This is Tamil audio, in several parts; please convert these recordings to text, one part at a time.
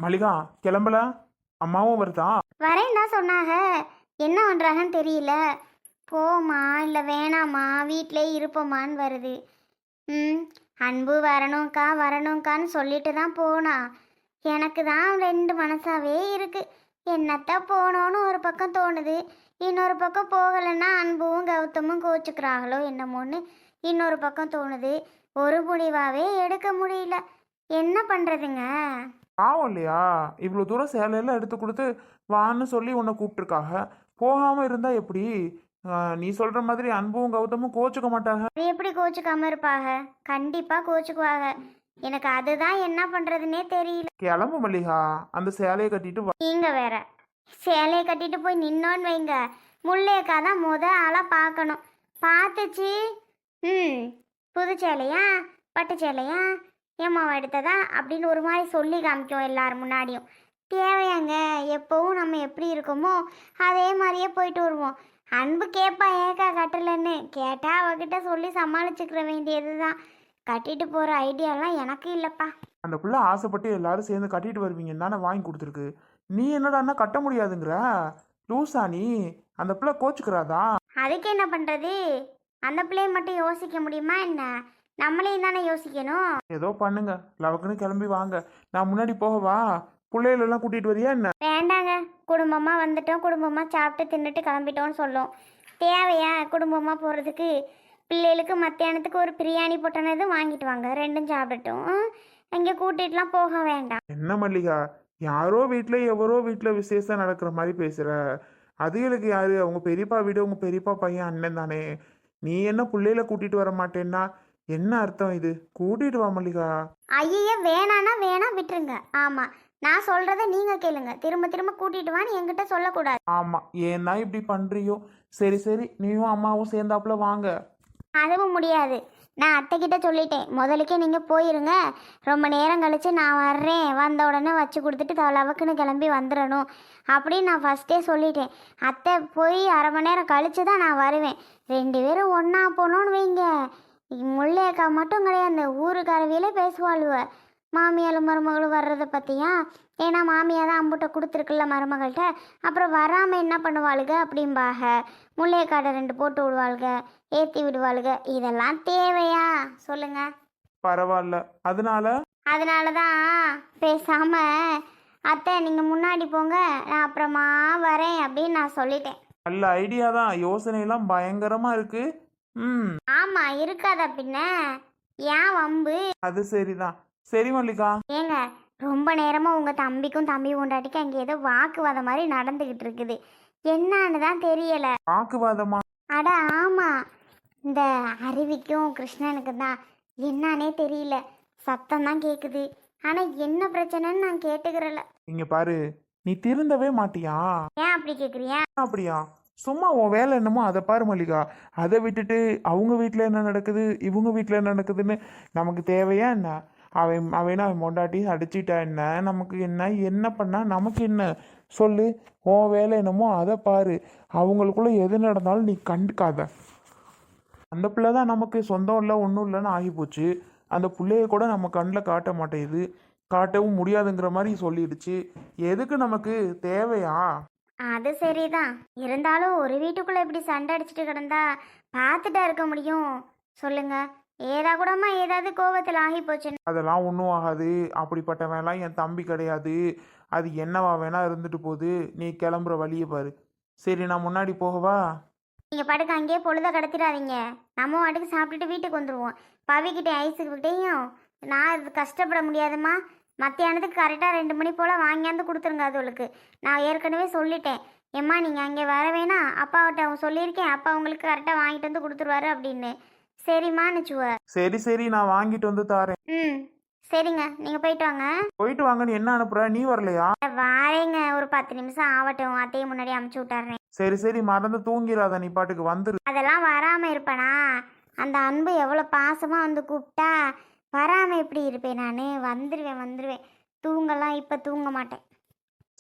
மல்லிகா கிளம்பல. அம்மாவும் வருதா? வரேன் தான் சொன்னாங்க. என்ன பண்ணுறாங்கன்னு தெரியல. போமா இல்லை வேணாமா வீட்டிலே இருப்போமான்னு வருது. ம். அன்பு வரணும்க்கா வரணும்க்கான்னு சொல்லிட்டு தான் போனா. எனக்கு தான் ரெண்டு மனசாவே இருக்கு. என்னத்த போனோன்னு ஒரு பக்கம் தோணுது. இன்னொரு பக்கம் போகலைன்னா அன்பும் கௌதமும் கோச்சுக்கிறாங்களோ என்னமோன்னு இன்னொரு பக்கம் தோணுது. ஒரு முடிவாவே எடுக்க முடியல. என்ன பண்ணுறதுங்க? பாவம் இல்லையா? இவ்வளோ தூரம் சேலையெல்லாம் எடுத்து கொடுத்து வான்னு சொல்லி உன்னை கூப்பிட்டுருக்காக. போகாமல் இருந்தா எப்படி? நீ சொல்ற மாதிரி அன்பும் கௌதமும் கோச்சுக்க மாட்டாங்க. அது எப்படி கோச்சுக்காம இருப்பாங்க? கண்டிப்பாக கோச்சுக்குவாங்க. எனக்கு அதுதான் என்ன பண்ணுறதுனே தெரியல. கிளம்பு மல்லிகா, அந்த சேலையை கட்டிட்டு வா. நீங்க வேற சேலையை கட்டிட்டு போய் நின்னோன்னு வைங்க, முல்லையக்கா தான் ஆளாக பார்க்கணும். பார்த்துச்சு. ம். புது சேலையா பட்டு சேலையா ஏம்மாவை எடுத்ததா அப்படின்னு ஒரு மாதிரி சொல்லி காமிக்கும் எல்லாரும் முன்னாடியும். தேவையாங்க? எப்போவும் நம்ம எப்படி இருக்கோமோ அதே மாதிரியே போயிட்டு வருவோம். அன்பு கேட்பா ஏக்கா கட்டலன்னு கேட்டா அவகிட்ட சொல்லி சமாளிச்சுக்கிற வேண்டியது தான். கட்டிட்டு போகிற ஐடியாலாம் எனக்கு இல்லைப்பா. அந்த புள்ள ஆசைப்பட்டு எல்லாரும் சேர்ந்து கட்டிட்டு வருவீங்கன்னு தானே வாங்கி கொடுத்துருக்கு. நீ என்னடான்னா கட்ட முடியாதுங்கிற? லூசா நீ? அந்த புள்ள கோச்சுக்கிறாதா? அதுக்கு என்ன பண்ணுறது? அந்த பிள்ளையை மட்டும் யோசிக்க முடியுமா என்ன? நம்மளையும் தானே யோசிக்கணும். ஏதோ பண்ணுங்க, லவக்குன்னு கிளம்பி வாங்க. நான் முன்னாடி போகவா? பிள்ளைகளெல்லாம் கூட்டிட்டு வரியா என்ன? வேண்டாங்க. குடும்பமாக வந்துட்டோம், குடும்பமாக சாப்பிட்டு தின்னுட்டு கிளம்பிட்டோன்னு சொல்லும். தேவையா குடும்பமாக போகிறதுக்கு? பிள்ளைகளுக்கு மத்தியானத்துக்கு ஒரு பிரியாணி போட்டனது வாங்கிட்டு வாங்க, ரெண்டும் சாப்பிடட்டும். அங்கே கூட்டிகிட்டுலாம் போக வேண்டாம். என்ன மல்லிகா, யாரோ வீட்டில் எவரோ வீட்டில் விசேஷம் நடக்கிற மாதிரி பேசுகிற. அதுகளுக்கு யாரு? அவங்க பெரியப்பா வீடு, உங்க பெரியப்பா பையன் அண்ணன் தானே. நீ என்ன பிள்ளையில கூட்டிட்டு வர மாட்டேன்னா என்ன அர்த்தம்? இது கூட்டிட்டு வா மல்லிகா. ஐயே வேணான்னா வேணாம் விட்டுருங்க. ஆமாம், நான் சொல்கிறத நீங்கள் கேளுங்க. திரும்ப திரும்ப கூட்டிகிட்டு வான்னு என்கிட்ட சொல்லக்கூடாது. ஆமா, ஏன் தான் இப்படி பண்றியோ? சரி சரி, நீயும் அம்மாவும் சேர்ந்தாப்புல வாங்க. அதுவும் முடியாது. நான் அத்தைக்கிட்ட சொல்லிட்டேன், முதலுக்கே நீங்கள் போயிருங்க, ரொம்ப நேரம் கழித்து நான் வர்றேன், வந்த உடனே வச்சு கொடுத்துட்டு லவக்குன்னு கிளம்பி வந்துடணும் அப்படின்னு நான் ஃபஸ்ட்டே சொல்லிட்டேன். அத்தை போய் அரை மணி நேரம் கழித்து தான் நான் வருவேன். ரெண்டு பேரும் ஒன்றா போனோன்னு வைங்க, முல்லையக்கா மட்டும் கிடையாது, அந்த ஊருக்காரவியிலே பேசுவாளுவ மாமியாலும் மருமகளும் வர்றதை பற்றியா. ஏன்னா மாமியார் தான் அம்புட்டை கொடுத்துருக்குல்ல மருமகள்கிட்ட. அப்புறம் வராமல் என்ன பண்ணுவாளுக அப்படிம்பாக. முல்லையக்காடை ரெண்டு போட்டு விடுவாளுக, ஏற்றி விடுவாளுக. இதெல்லாம் தேவையா சொல்லுங்க? பரவாயில்ல. அதனால தான் பேசாம அத்தை நீங்கள் முன்னாடி போங்க, நான் அப்புறமா வரேன் அப்படின்னு நான் சொல்லிட்டேன். நல்ல ஐடியா தான், யோசனையெல்லாம் பயங்கரமா இருக்கு. ம். ஆமாம், இருக்காதா பின்ன? ஏன் வம்பு? அது சரிதான். சரி மல்லிகா. ஏங்க, ரொம்ப நேரமாக உங்கள் தம்பிக்கும் தம்பி பொண்டாட்டிக்கும் அங்கே ஏதோ வாக்குவாதம் மாதிரி நடந்துக்கிட்டு இருக்குது. என்னான்னு தான் தெரியலை. வாக்குவாதமா? அட ஆமாம், இந்த அருவிக்கும் கிருஷ்ணனுக்கு தான் என்னானே தெரியல. சத்தம் தான் கேட்குது, ஆனால் என்ன பிரச்சனைன்னு நான் கேட்டுக்கிறல. இங்க பாரு, நீ திருந்தவே மாட்டியா? ஏன் அப்படி கேட்குறியா? அப்படியா? சும்மா உன் வேலை என்னமோ அதை பாரு மல்லிகா. அதை விட்டுட்டு அவங்க வீட்டில் என்ன நடக்குது, இவங்க வீட்டில் என்ன நடக்குதுன்னு நமக்கு தேவையா என்ன? அவன் மொண்டாட்டி அடிச்சிட்டா என்ன? நமக்கு என்ன? என்ன பண்ணா நமக்கு என்ன? சொல்லு. உன் வேலை என்னமோ அதை பாரு. அவங்களுக்குள்ள எது நடந்தாலும் நீ கண்டுக்காத. அந்த பிள்ளை தான் நமக்கு சொந்தம் இல்லை ஒன்றும் இல்லைன்னு ஆகிப்போச்சு. அந்த பிள்ளைய கூட நம்ம கண்ணில் காட்ட மாட்டேங்குது, காட்டவும் முடியாதுங்கிற மாதிரி சொல்லிடுச்சு. எதுக்கு நமக்கு தேவையா? அது சரிதான். இருந்தாலும் ஒரு வீட்டுக்குள்ளே இப்படி சண்டை அடிச்சுட்டு கிடந்தா பார்த்துட்டா இருக்க முடியும்? சொல்லுங்க. ஏதா கூடமா ஏதாவது கோவத்தில் ஆகி போச்சுன்னு. அதெல்லாம் ஒன்றும் ஆகாது. அப்படிப்பட்டவன்லாம் என் தம்பி கிடையாது. அது என்னவா வேணா இருந்துட்டு போகுது. நீ கிளம்புற வழியை பாரு. சரி, நான் முன்னாடி போகவா? நீங்கள் படுக்க அங்கேயே பொழுத கடத்திடாதீங்க. நம்ம வாட்டுக்கு சாப்பிட்டுட்டு வீட்டுக்கு வந்துடுவோம். பவிக்கிட்டே ஐஸுக்கிட்டேயும் நான் இது கஷ்டப்பட முடியாதும்மா. மத்தியானத்துக்கு கரெக்டாக 2 மணி போல் வாங்கியாந்து கொடுத்துருங்க அதுகளுக்கு. நான் ஏற்கனவே சொல்லிட்டேன், ஏம்மா நீங்கள் அங்கே வர வேணாம், அப்பாவிட்ட அவங்க சொல்லியிருக்கேன், அப்பா உங்களுக்கு கரெக்டாக வாங்கிட்டு வந்து கொடுத்துருவாரு அப்படின்னு. சரிம்மான்னுச்சுவ. சரி சரி, நான் வாங்கிட்டு வந்து தாரேன். ம். சரிங்க, நீங்கள் போயிட்டு வாங்க. போயிட்டு வாங்கன்னு என்ன அனுப்புற? நீ வரலையா? வாரேங்க, ஒரு 10 நிமிஷம் ஆகட்டும், அத்தையை முன்னாடி அமுச்சு விட்டாருனேன். சரி சரி, மறந்து தூங்கிடாத, நீ பாட்டுக்கு வந்துரு. அதெல்லாம் வராமல் இருப்பேனா? அந்த அன்பு எவ்வளோ பாசமாக வந்து கூப்பிட்டா வராமல் எப்படி இருப்பேன் நான்? வந்துடுவேன். தூங்கலாம், இப்போ தூங்க மாட்டேன்.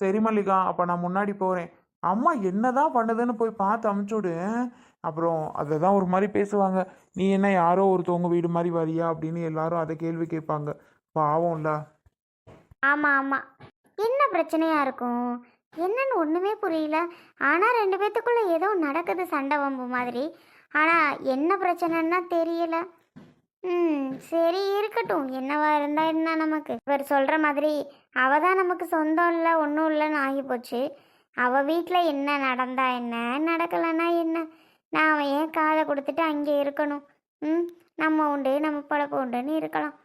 சரி மல்லிகா, அப்போ நான் முன்னாடி போகிறேன். அம்மா என்னதான் பண்ணுதுன்னு போய் பார்த்து அமுச்சு விடு. அப்புறம் அதை தான் ஒரு மாதிரி பேசுவாங்க. நீ என்ன யாரோ ஒருத்தவங்க வீடு மாதிரி வரியா அப்படின்னு எல்லாரும் அதை கேள்வி கேட்பாங்க. பாவம்ல. ஆமாம், என்ன பிரச்சனையா இருக்கும்? என்னன்னு ஒண்ணுமே புரியல. ஆனா ரெண்டு பேத்துக்குள்ள ஏதோ நடக்குது சண்டை வம்பு மாதிரி. ஆனா என்ன பிரச்சனைன்னா தெரியல. சரி இருக்கட்டும். என்னவா இருந்தா என்ன நமக்கு? இவர் சொல்ற மாதிரி அவ தான் நமக்கு சொந்தம் இல்லை ஒன்றும் இல்லைன்னு ஆகி போச்சு. அவ வீட்டில் என்ன நடந்தா என்ன, நடக்கலைன்னா என்ன? நான் ஏன் காதை கொடுத்துட்டு அங்கே இருக்கணும்? நம்ம உண்டு நம்ம பழப்பு உண்டுன்னு இருக்கலாம்.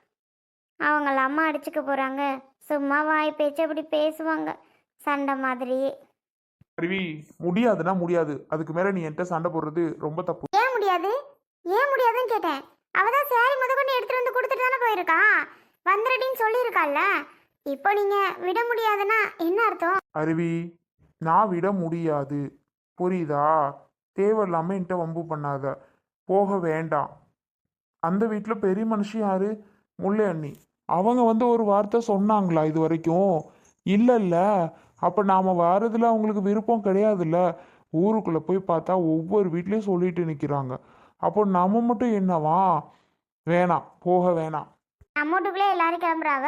அவங்கள அம்மா அடிச்சுக்க போகிறாங்க, சும்மா வாய் பேச்சு அப்படி பேசுவாங்க சண்டை மாதிரியே. அருவி, முடியாதுன்னா முடியாது. அதுக்கு மேல நீ என்கிட்ட சண்டை போடுறது ரொம்ப தப்பு. ஏன் முடியாது? ஏன் முடியாதுன்னு கேட்டேன். அவதான் சேரீ முதற்கொண்டு எடுத்துட்டு வந்து கொடுத்துட்டு தானே போயிருக்கா. வந்துடுன்னு சொல்லியிருக்காள்ல. இப்போ நீங்க விட முடியாதுன்னா என்ன அர்த்தம்? அருவி, நான் விட முடியாது, புரியுதா? தேவையில்லாம என்கிட்ட வம்பு பண்ணாத. போக வேண்டாம். அந்த வீட்டில் பெரிய மனுஷி யாரு? முல்லை அண்ணி. அவங்க வந்து ஒரு வார்த்தை சொன்னாங்களா இது வரைக்கும்? இல்லைல்ல. அப்போ நாம் வாரதில் அவங்களுக்கு விருப்பம் கிடையாதுல்ல. ஊருக்குள்ளே போய் பார்த்தா ஒவ்வொரு வீட்லேயும் சொல்லிட்டு நிற்கிறாங்க. அப்போ நம்ம மட்டும் என்னவா? வேணாம், போக வேணாம். நம்ம வீட்டுக்குள்ளே எல்லாரும் கிளம்புறாவ,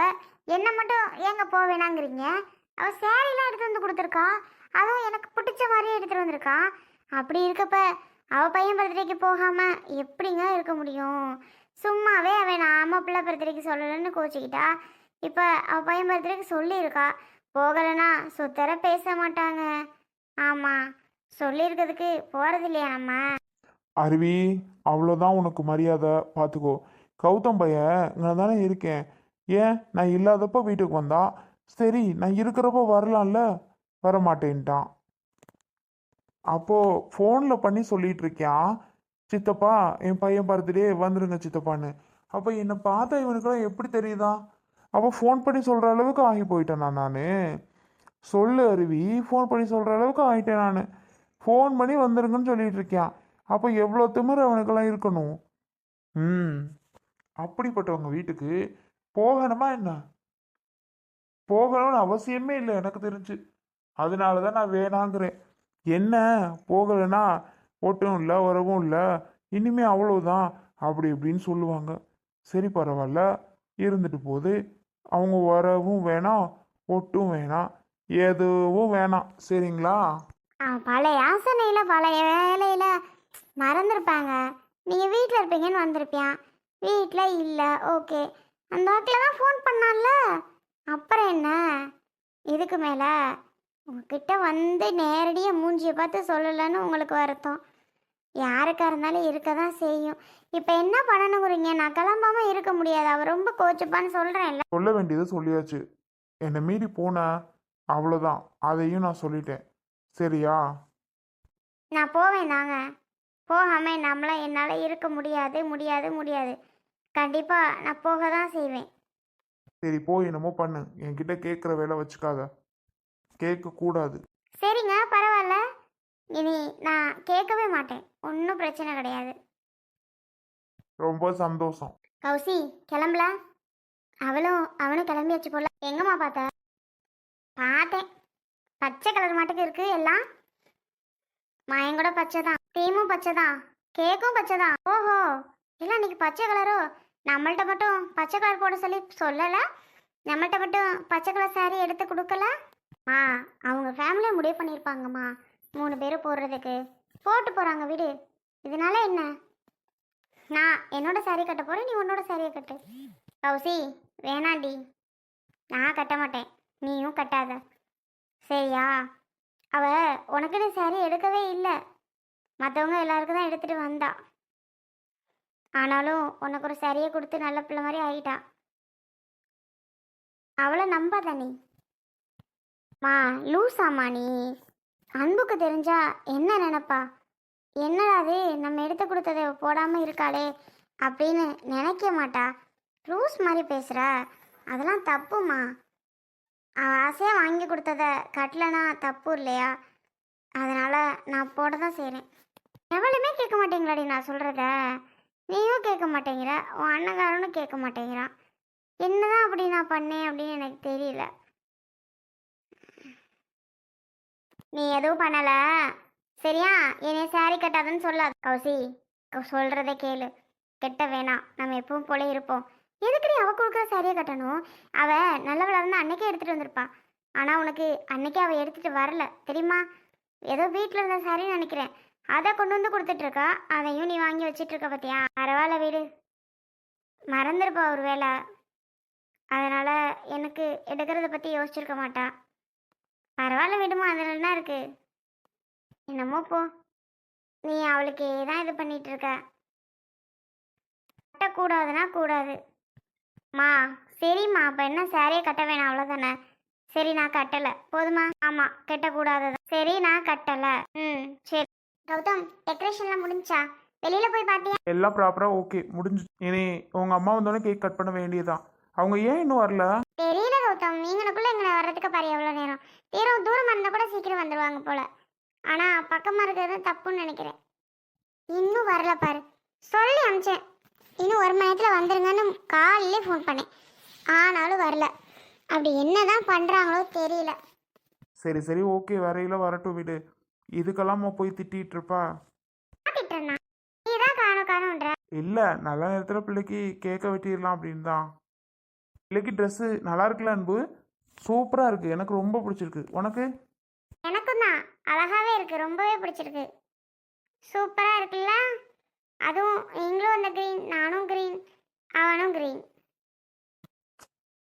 என்ன மட்டும் ஏங்க போக வேணாங்கிறீங்க? அவ சேரீலாம் எடுத்து வந்து கொடுத்துருக்கா, அதுவும் எனக்கு பிடிச்ச மாதிரியே எடுத்துட்டு வந்திருக்கா. அப்படி இருக்கப்ப அவ பையன் பர்த்டேக்கு போகாம எப்படிங்க இருக்க முடியும்? சும்மாவே அவன் நாம பிள்ளை பர்த்டேக்கு சொல்லலைன்னு கோச்சிக்கிட்டா. இப்போ அவ பையன் பர்த்டேக்கு சொல்லியிருக்கா. போகலைன்னா சுத்தர பேச மாட்டாங்க. ஆமாம், சொல்லியிருக்கிறதுக்கு போகிறது இல்லையா நம்ம? அருவி, அவ்வளோதான் உனக்கு மரியாதை, பார்த்துக்கோ. கௌதம் பையன் இங்கே தானே இருக்கேன். ஏன் நான் இல்லாதப்போ வீட்டுக்கு வந்தா சரி, நான் இருக்கிறப்போ வரலாம்ல, வரமாட்டேன்ட்டான். அப்போது ஃபோனில் பண்ணி சொல்லிட்டு இருக்கியான், சித்தப்பா என் பையன் பர்த்டே வந்துருங்க சித்தப்பான்னு. அப்போ என்னை பார்த்தா இவனுக்குலாம் எப்படி தெரியுதா? அப்போ ஃபோன் பண்ணி சொல்கிற அளவுக்கு ஆகி போயிட்டேனா நான்? சொல்லு அருவி, ஃபோன் பண்ணி சொல்கிற அளவுக்கு ஆகிட்டேன் நான். ஃபோன் பண்ணி வந்துருங்கன்னு சொல்லிட்டு இருக்கியான். அப்போ எவ்வளோ திமிரு அவனுக்கெல்லாம் இருக்கணும்? அப்படிப்பட்டவங்க வீட்டுக்கு போகணுமா என்ன? போகணும்னு அவசியமே இல்லை எனக்கு தெரிஞ்சு. அதனால தான் நான் வேணாங்கிறேன். என்ன, போகலைன்னா ஓட்டும் இல்லை வரவும் இல்லை, இனிமே அவ்வளோதான் அப்படி இப்படின்னு சொல்லுவாங்க. சரி பரவாயில்ல, இருந்துட்டு போகுது. அவங்க வரவும் வேணாம், ஒட்டும் வேணாம், எதுவும் வேணாம். சரிங்களா? பழைய ஆசனையில் பழைய வேலையில் மறந்துருப்பாங்க. நீங்கள் வீட்டில் இருப்பீங்கன்னு வந்திருப்பியான். வீட்டில் இல்லை, ஓகே. அந்த வாக்கில் தான் ஃபோன் பண்ணால, அப்புறம் என்ன? இதுக்கு மேலே உங்ககிட்ட வந்து நேரடியாக மூஞ்சியை பார்த்து சொல்லலைன்னு உங்களுக்கு வருத்தம். யாருக்காக இருந்தாலும் இருக்க தான் செய்யும். இப்போ என்ன பண்ணணுங்கிறீங்க? நான் கிளம்பாமல் இருக்க முடியாது, அவள் ரொம்ப கோச்சுப்பான்னு சொல்கிறேன்ல. சொல்ல வேண்டியதை சொல்லியாச்சு. என்னை மீறி போன அவ்வளோதான், அதையும் நான் சொல்லிட்டேன். சரியா? நான் போவேன் தாங்க. போகாமல் நம்மளாம் என்னால் இருக்க முடியாது முடியாது முடியாது. கண்டிப்பாக நான் போக தான் செய்வேன். சரி, போய் என்னமோ பண்ணு. என்கிட்ட கேட்குற வேலை வச்சுக்காத, கேட்கக்கூடாது. சரிங்க, பரவாயில்ல. இனி நான் கேட்கவே மாட்டேன், ஒன்றும் பிரச்சனை கிடையாது. ரொம்ப சந்தோஷம். கௌசி, கிளம்பல. அவனும் கிளம்பியாச்சு போல. எங்கம்மா பார்த்த? பார்த்தேன், பச்சை கலர் மாட்டுக்கு இருக்கு எல்லாம். மயம் கூட பச்சை தான், தீமும் பச்சை தான், கேக்கும் பச்சை தான். ஓஹோ, இல்லை இன்னைக்கு பச்சை கலரோ? நம்மள்ட்ட மட்டும் பச்சை கலர் போட சொல்லி சொல்லலை, நம்மள்ட்ட மட்டும் பச்சை கலர் சாரி எடுத்து கொடுக்கல. அவங்க ஃபேமிலியை முடிவு பண்ணியிருப்பாங்கம்மா 3 பேரும் போடுறதுக்கு. போட்டு போகிறாங்க விடு, இதனால என்ன? நான் என்னோட சாரி கட்ட போகிறேன், நீ உன்னோட சாரியை கட்டு. கௌசி, வேணாண்டி, நான் கட்ட மாட்டேன், நீயும் கட்டாத, சரியா? அவ உனக்குன்னு சாரி எடுக்கவே இல்லை, மற்றவங்க எல்லாருக்கும் தான் எடுத்துகிட்டு வந்தா. ஆனாலும் உனக்கு ஒரு சாரியை கொடுத்து நல்ல பிள்ளை மாதிரி ஆகிட்டா. அவளை நம்பாத நீ. லூசாமா நீ? அன்புக்கு தெரிஞ்சா என்ன நினைப்பா? என்னடா அது, நம்ம எடுத்து கொடுத்ததை போடாமல் இருக்காளே அப்படின்னு நினைக்க மாட்டா. லூஸ் மாதிரி பேசுகிற, அதெல்லாம் தப்புமா. ஆசையாக வாங்கி கொடுத்ததை கட்டலைன்னா தப்பு இல்லையா? அதனால் நான் போட தான் செய்கிறேன். எவ்வளவுமே கேட்க மாட்டேங்களாடி நான் சொல்கிறத? நீயும் கேட்க மாட்டேங்கிற, உன் அண்ணங்காரனும் கேட்க மாட்டேங்கிறான். என்னதான் அப்படி நான் பண்ணேன் அப்படின்னு எனக்கு தெரியல. நீ எதுவும் பண்ணலை சரியா? என்னை சாரி கட்டாதுன்னு சொல்லாது. கௌசி, சொல்கிறத கேளு, கெட்ட வேணாம், நம்ம எப்பவும் போல இருப்போம். எதுக்குடி அவ கொடுக்குற சாரியை கட்டணும்? அவள் நல்லவளாக இருந்தால் அன்னைக்கே எடுத்துகிட்டு வந்திருப்பா. ஆனால் உனக்கு அன்னைக்கு அவள் எடுத்துகிட்டு வரல தெரியுமா? ஏதோ வீட்டில் இருந்த சாரின்னு நினைக்கிறேன், அதை கொண்டு வந்து கொடுத்துட்ருக்கா. அதையும் நீ வாங்கி வச்சிட்ருக்க பார்த்தியா? பரவாயில்ல வீடு, மறந்துருப்பா ஒரு வேளை. அதனால் எனக்கு எடுக்கிறத பற்றி யோசிச்சிருக்க மாட்டா. பரவாயில்ல விடுமா, அதில் என்ன இருக்குது? என்னமோ போ, நீ அவளுக்கு தான் இது பண்ணிகிட்ருக்க. கட்டக்கூடாதுன்னா கூடாது மா. சரிம்மா, அப்போ என்ன சாரியே கட்ட வேணாம் அவ்வளோதானே? சரி நான் கட்டலை போதுமா? ஆமாம் கட்டக்கூடாது தான். சரி நான் கட்டலை. ம் சரி. கௌதம், டெக்கரேஷன்லாம் முடிஞ்சா? வெளியில் போய் பார்த்தியா? எல்லாம் ப்ராப்பராக ஓகே முடிஞ்சு. இனி உங்கள் அம்மா வந்தோடனே கேக் கட் பண்ண வேண்டியதுதான். அவங்க ஏன் இன்னும் வரல? தெரியல கௌதம், நீங்களுக்குள்ள எங்களை வர்றதுக்கு பாரு எவ்வளோ நேரம். தூரமாக இருந்தால் கூட சீக்கிரம் வந்துடுவாங்க போல். ஆனால் பக்கமாக இருக்கிறது தப்புன்னு நினைக்கிறேன். இன்னும் வரல பாரு. சொல்லி அனுப்பிச்சேன் இன்னும் 1 மணி நேரத்தில் வந்துருங்கன்னு காலையிலே ஃபோன் பண்ணேன், ஆனாலும் வரல. அப்படி என்னதான் பண்ணுறாங்களோ தெரியல. சரி சரி ஓகே, வரையில வரட்டும் விடு. இதுக்கெல்லாமா போய் திட்டிகிட்டு இருப்பா? திட்டுறா நீ தான் காணும் காணுன்ற. இல்லை, நல்ல நேரத்தில் பிள்ளைக்கு கேக்கை வெட்டிடலாம் அப்படின்னு தான். பிள்ளைக்கு ட்ரெஸ்ஸு நல்லா இருக்குல்ல அன்பு? சூப்பராக இருக்குது, எனக்கு ரொம்ப பிடிச்சிருக்கு. உனக்கு? எனக்கும் தான் அழகாகவே இருக்குது, ரொம்பவே பிடிச்சிருக்கு. சூப்பராக இருக்குல்ல? அதுவும் நீங்களும் அந்த க்ரீன், நானும் க்ரீன், அவனும் க்ரீன்.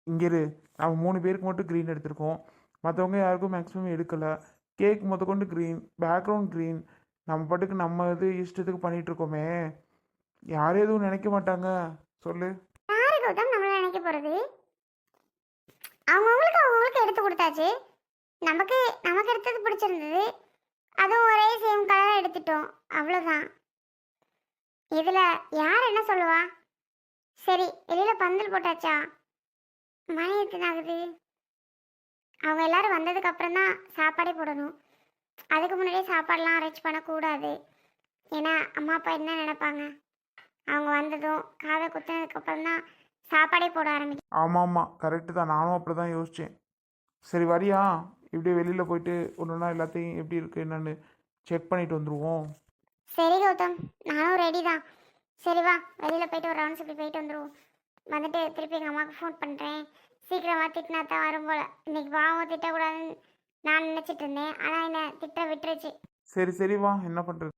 இங்கே இரு, நம்ம 3 பேருக்கு மட்டும் க்ரீன் எடுத்திருக்கோம், மற்றவங்க யாருக்கும் மேக்ஸிமம் எடுக்கலை. கேக் கொண்டு க்ரீன், பேக்ரவுண்ட் க்ரீன். நம்ம பாட்டுக்கு நம்ம இது இஷ்டத்துக்கு பண்ணிகிட்டு இருக்கோமே, யாரும் எதுவும் நினைக்க மாட்டாங்க சொல்லு. யாரு கௌதம் நம்மள நினைக்க போகிறது? அவங்கவுங்களுக்கு எடுத்து கொடுத்தாச்சு. நமக்கு நமக்கு எடுத்தது பிடிச்சிருந்தது, அதுவும் ஒரே சேம் கலர் எடுத்துட்டோம், அவ்வளோதான். இதில் யார் என்ன சொல்லுவா? சரி, வெளியில் பந்தல் போட்டாச்சா? மணி எத்தனை ஆகுது? அவங்க எல்லாரும் வந்ததுக்கு அப்புறம் தான் சாப்பாடே போடணும். அதுக்கு முன்னாடியே சாப்பாடெலாம் அரேஞ்ச் பண்ணக்கூடாது. ஏன்னா அம்மா அப்பா என்ன நினைப்பாங்க? அவங்க வந்ததும் காதை குத்துனதுக்கப்புறம் தான் சாப்பாடே போட ஆரம்பிக்கும். ஆமாம் ஆமாம் கரெக்டு தான், நானும் அப்படி தான் யோசித்தேன். சரி வரியா? இப்படியே வெளியில் போயிட்டு ஒன்றுனா எல்லாத்தையும் எப்படி இருக்குது என்னன்னு செக் பண்ணிட்டு வந்துடுவோம். சரி கௌதம், நானும் ரெடி தான். சரி வா, வெளியில் போயிட்டு ஒரு ரவுண்ட்ஸ் இப்படி போயிட்டு வந்துடுவோம். வந்துட்டு திருப்பி எங்கள் அம்மாவுக்கு ஃபோன் பண்ணுறேன். சீக்கிரமாக திட்டினா தான் வரும் போல். இன்னைக்கு பாவம் திட்டக்கூடாதுன்னு நான் நினச்சிட்டு இருந்தேன், ஆனால் என்ன திட்ட விட்டுருச்சு. சரி சரி வா, என்ன பண்ணுறது.